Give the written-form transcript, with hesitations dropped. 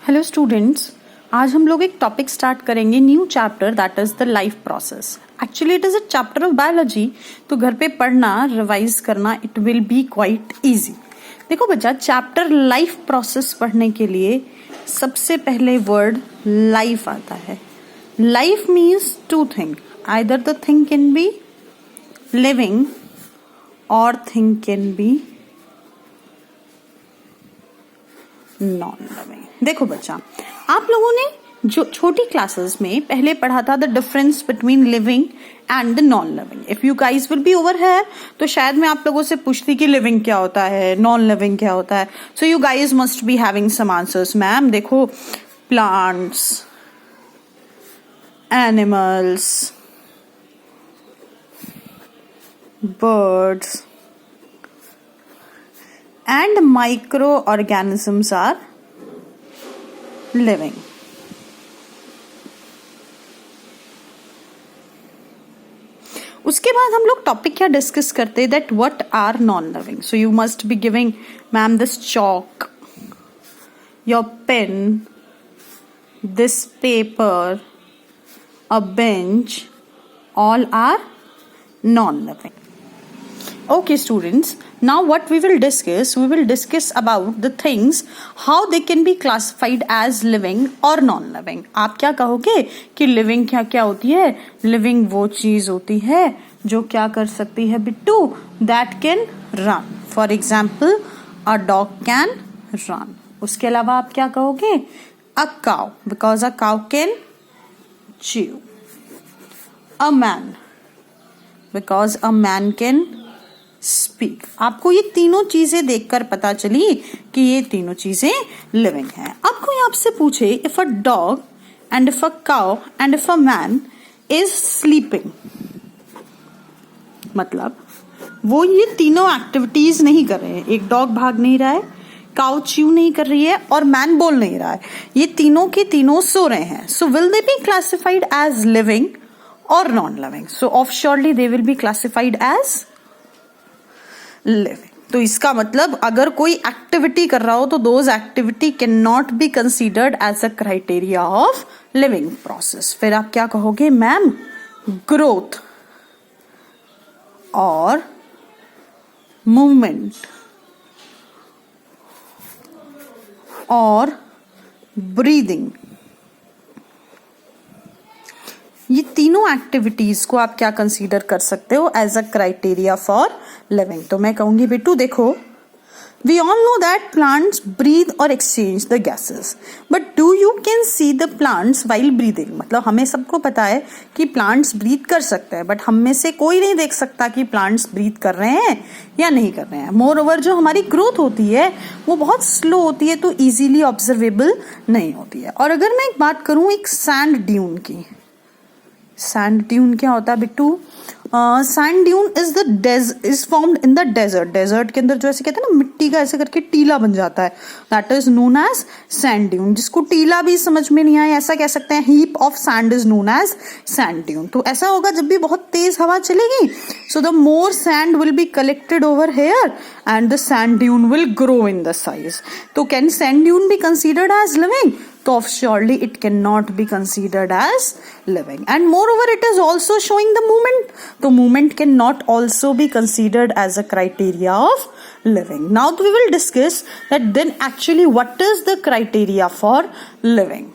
Hello students, आज हम लोग एक टॉपिक स्टार्ट करेंगे, new chapter, that is the life process. Actually it is a chapter of biology, तो घर पे पढ़ना, रिवाइज करना, it will be quite easy. देखो बच्चा, चैप्टर लाइफ प्रोसेस पढ़ने के लिए सबसे पहले वर्ड लाइफ आता है. Life means two thing, either the thing can be living और thing can be non living. देखो बच्चा, आप लोगों ने जो छोटी क्लासेस में पहले पढ़ा था the difference between living and the non living. If you guys will be over है तो शायद मैं आप लोगों से पूछती कि लिविंग क्या होता है, नॉन लिविंग क्या होता है. So you guys must be having some answers. Ma'am देखो, plants, animals, birds and microorganisms are living. उसके बाद हम लोग टॉपिक क्या डिस्कस करते, that what are non living. So you must be giving ma'am this chalk, your pen, this paper, a bench, all are non-living. Okay students, now what we will discuss about the things how they can be classified as living or non-living. आप क्या कहोगे कि living क्या क्या होती है? Living वो चीज होती है जो क्या कर सकती है Bittu, that can run. For example, a dog can run. उसके अलावा आप क्या कहोगे? A cow, because a cow can chew. A man, because a man can speak. आपको ये तीनों चीजें देखकर पता चली कि ये तीनों चीजें लिविंग हैं. अब कोई आपसे पूछे if a dog and if a cow and if a man is sleeping, मतलब वो ये तीनों एक्टिविटीज नहीं कर रहे हैं. एक डॉग भाग नहीं रहा है, काउ च्यू नहीं कर रही है और मैन बोल नहीं रहा है. ये तीनों के तीनों सो रहे हैं. So will they be classified as living और non living? So of surely they will be classified as living. तो इसका मतलब अगर कोई एक्टिविटी कर रहा हो तो those activity can not be considered as a criteria of living process. फिर आप क्या कहोगे? मैम ग्रोथ और मूवमेंट और ब्रीदिंग, ये तीनों एक्टिविटीज को आप क्या कंसीडर कर सकते हो as a criteria for living. तो मैं कहूंगी बेटू देखो, we all know that plants breathe और exchange the gases, but do you can see the plants while breathing. मतलब हमें सबको पता है कि प्लांट्स ब्रीथ कर सकते हैं, बट हम में से कोई नहीं देख सकता कि प्लांट्स ब्रीथ कर रहे हैं या नहीं कर रहे हैं. मोर ओवर जो हमारी ग्रोथ होती है वो बहुत स्लो होती है, तो इजीली ऑब्जर्वेबल नहीं होती है. और अगर मैं एक बात करूं एक सैंड ड्यून की, सैंड ड्यून क्या होता है Bittu? Sand dune is formed in the desert. Desert के अंदर जो ऐसे कहते हैं ना, मिट्टी का ऐसे करके टीला बन जाता है, that is known as sand dune. जिसको टीला भी समझ में नहीं आया, ऐसा कह सकते हैं heap of sand is known as sand dune. तो ऐसा होगा जब भी बहुत तेज हवा चलेगी, so the more sand will be collected over here and the sand dune will grow in the size. तो can sand dune be considered as living? So surely it cannot be considered as living. And moreover, it is also showing the movement. So movement cannot also be considered as a criteria of living. Now we will discuss that then actually what is the criteria for living.